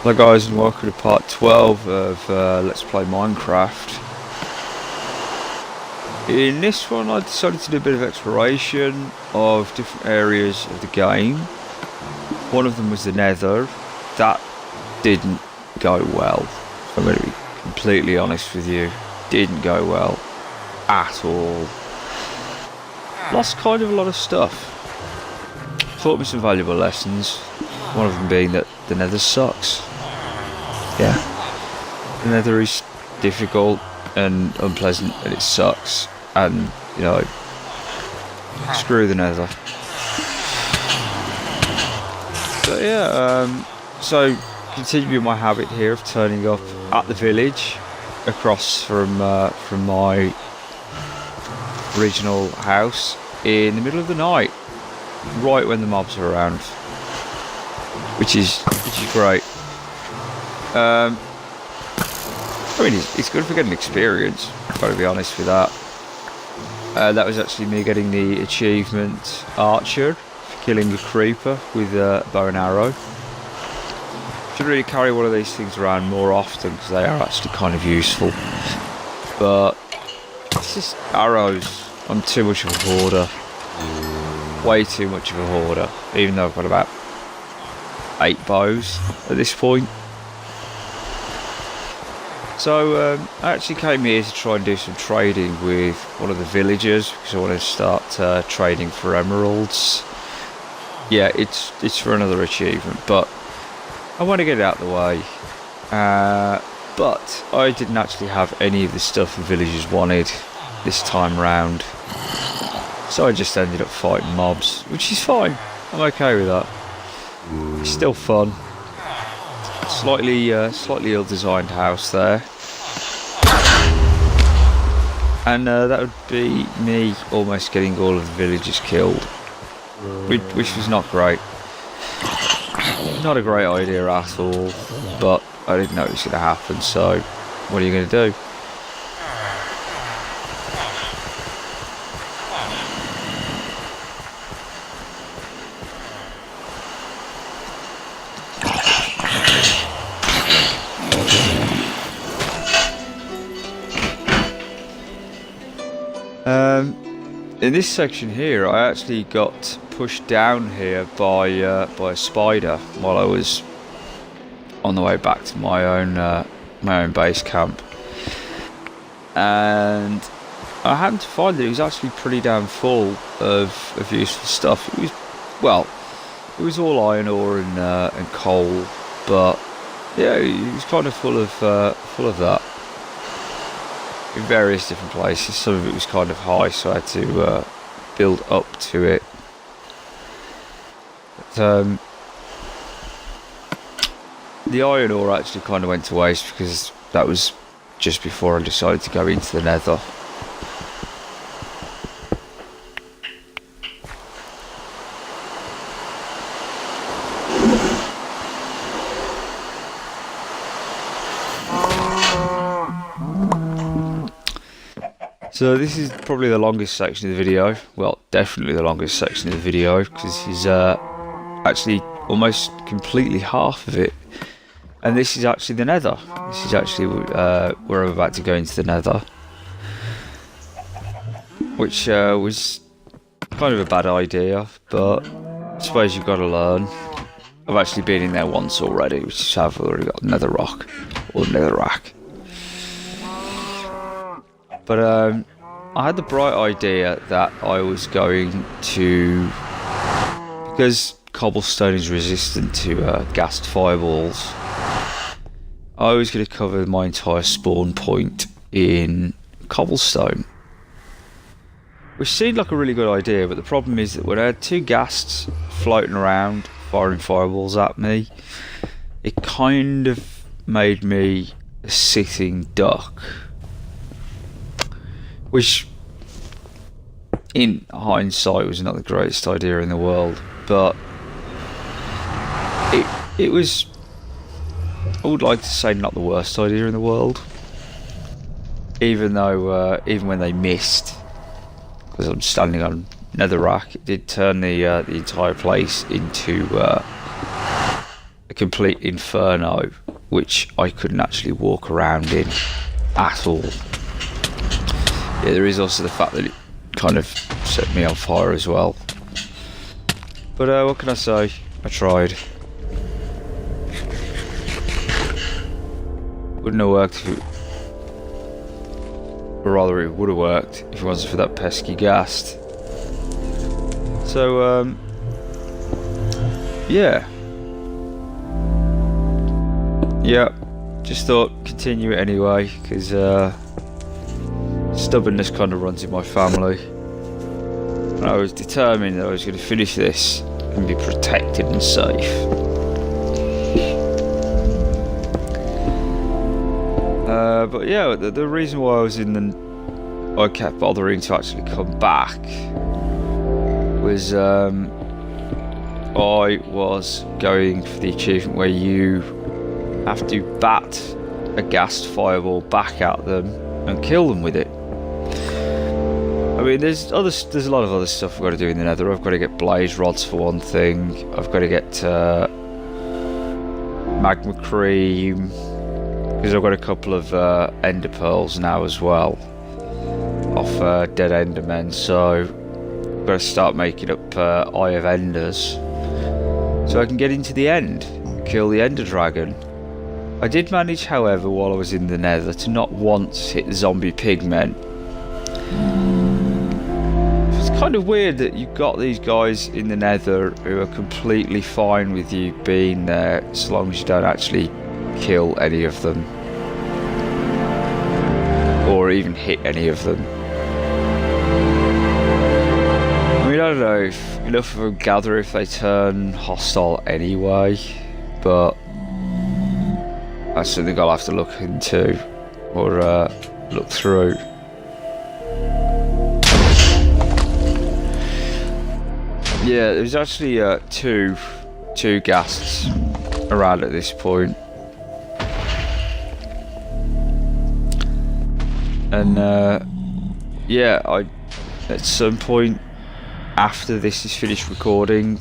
Hello guys, and welcome to part 12 of Let's Play Minecraft. In this one I decided to do a bit of exploration of different areas of the game. One of them was the nether. That didn't go well. I'm going to be completely honest with you. Didn't go well at all. Lost kind of a lot of stuff. Taught me some valuable lessons. One of them being that the nether sucks. Yeah, the nether is difficult and unpleasant and it sucks, and you know, screw the nether. But yeah, so continuing my habit here of turning up at the village across from my original house in the middle of the night, right when the mobs are around, which is great. I mean, it's good for getting experience, gotta be honest with that. That was actually me getting the achievement Archer for killing a creeper with a bow and arrow. Should really carry one of these things around more often because they are actually kind of useful. But it's just arrows. I'm too much of a hoarder. Way too much of a hoarder, even though I've got about 8 bows at this point. So I actually came here to try and do some trading with one of the villagers because I want to start trading for emeralds. Yeah, it's for another achievement, but I want to get it out of the way. But I didn't actually have any of the stuff the villagers wanted this time round, so I just ended up fighting mobs, which is fine. I'm okay with that. It's still fun. Slightly ill-designed house there, and that would be me almost getting all of the villagers killed, which was not great. Not a great idea at all, but I didn't know it was going to happen, so what are you going to do? In this section here, I actually got pushed down here by a spider while I was on the way back to my own base camp, and I happened to find that it was actually pretty damn full of useful stuff. It was all iron ore and coal, but yeah, it was kind of full of that. In various different places. Some of it was kind of high, so I had to build up to it. But, the iron ore actually kind of went to waste because that was just before I decided to go into the nether. So this is probably the longest section of the video. Well, definitely the longest section of the video, because this is actually almost completely half of it. And this is actually the nether. This is actually where I'm about to go into the nether, which was kind of a bad idea, but I suppose you've got to learn. I've actually been in there once already, which is how I've already got nether rock, or nether rack. But I had the bright idea that I was going to, because cobblestone is resistant to gassed fireballs, I was going to cover my entire spawn point in cobblestone, which seemed like a really good idea. But the problem is that when I had 2 ghasts floating around firing fireballs at me, it kind of made me a sitting duck. Which, in hindsight, was not the greatest idea in the world, but it was, I would like to say, not the worst idea in the world. Even though, even when they missed, because I'm standing on netherrack, it did turn the entire place into a a complete inferno, which I couldn't actually walk around in at all. Yeah, there is also the fact that it kind of set me on fire as well. But what can I say? I tried. Wouldn't have worked if it... Or rather, it would have worked if it wasn't for that pesky ghast. So, yeah. Yeah, just thought continue it anyway, because stubbornness kind of runs in my family. And I was determined that I was going to finish this and be protected and safe. But yeah, the reason why I kept bothering to actually come back was I was going for the achievement where you have to bat a ghast fireball back at them and kill them with it. I mean, there's a lot of other stuff I've got to do in the nether. I've got to get blaze rods for one thing. I've got to get magma cream, because I've got a couple of ender pearls now as well off dead endermen, so I've got to start making up Eye of Enders so I can get into the end, kill the ender dragon. I did manage, however, while I was in the nether, to not once hit the zombie pigmen. It's kind of weird that you've got these guys in the nether who are completely fine with you being there as long as you don't actually kill any of them or even hit any of them. I mean, I don't know if enough of them gather if they turn hostile anyway, but that's something I'll have to look into or look through. Yeah, there's actually two ghasts around at this point. And yeah, at some point after this is finished recording,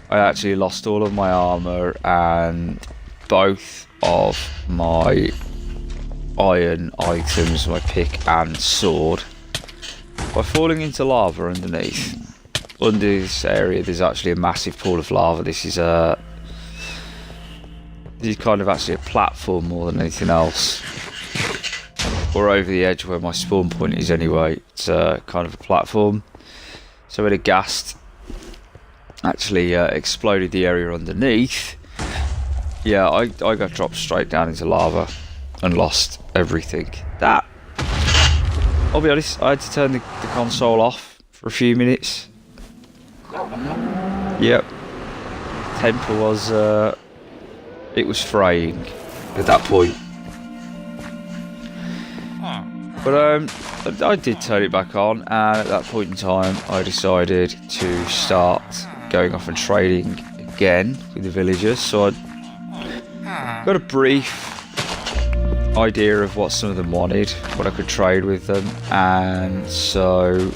I actually lost all of my armor and both of my iron items, my pick and sword, by falling into lava underneath. Under this area there's actually a massive pool of lava. This is kind of actually a platform more than anything else, or over the edge where my spawn point is anyway. It's kind of a platform. So when a ghast actually exploded the area underneath, yeah, I got dropped straight down into lava and lost everything. That, I'll be honest, I had to turn the console off for a few minutes. Yep, temper was it was fraying at that point. But I did turn it back on, and at that point in time I decided to start going off and trading again with the villagers. So I got a brief idea of what some of them wanted, what I could trade with them, and so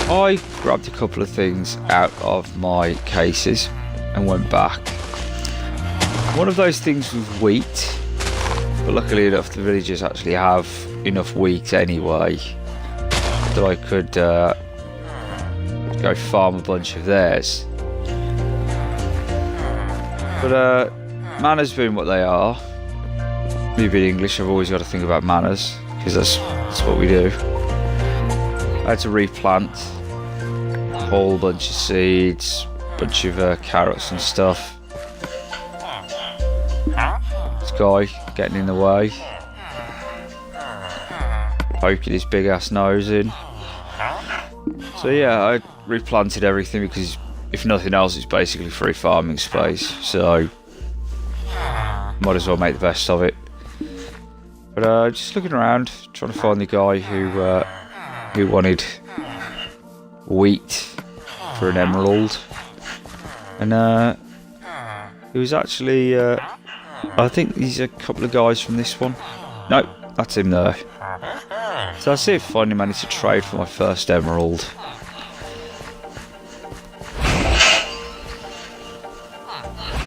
I grabbed a couple of things out of my cases and went back. One of those things was wheat, but luckily enough the villagers actually have enough wheat anyway that I could go farm a bunch of theirs. But manners being what they are, me being English, I've always got to think about manners, because that's what we do. I had to replant a whole bunch of seeds, bunch of carrots and stuff. This guy getting in the way, poking his big ass nose in. So yeah, I replanted everything because if nothing else it's basically free farming space, so might as well make the best of it. But just looking around, trying to find the guy who wanted wheat for an emerald, and it was actually I think these are a couple of guys from this one. Nope, that's him there. So I see if I finally managed to trade for my first emerald.